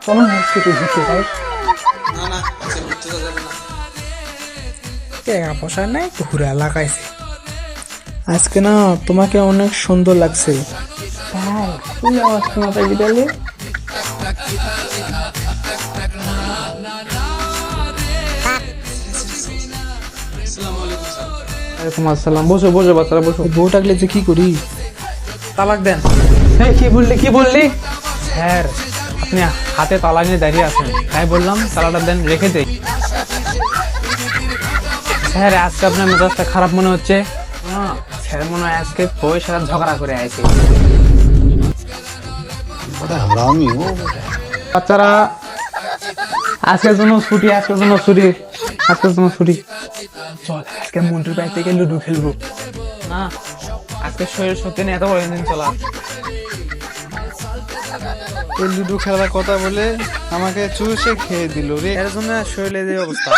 চলো না আজকে একটু ঘুরতে যাই। না না আজকে ঘুরতে যাওয়া যাবে না। টাকা পয়সা নাই, ঘুরে লাগাইছে। আজকে না তোমাকে অনেক সুন্দর লাগছে। তাই তুমি আমার শোনাটা গিটালে। আসসালামু আলাইকুম স্যার। ওয়ালাইকুম আসসালাম। বসো বসো বাচ্চারা বসো। বউ ডাকলে যে কি করি? তালাক দেন। কি বললি কি বললি? স্যার আপনি হাতে তালা নিয়ে দাঁড়িয়ে আছেন, তাই বললাম তালাটা দেন, রেখে দেই। স্যার আজকে আপনার মেজাজটা খারাপ মনে হচ্ছে। স্যার মনে হয় আজকে বউয়ের সাথে ঝগড়া করে আইছে। বাচ্চারা আজকের জন্য ছুটি, আজকের জন্য ছুটি, আজকের জন্য ছুটি। চল আজকে মন্টুর বাড়ি থেকে লুডো খেলবো। না আজকে শরীর সত্যি নেই, এত বড় দিন চলা। এই লুডো খেলার কথা বলে আমাকে চুষে খেয়ে দিল রে। এর জন্য শরীরের এই অবস্থা।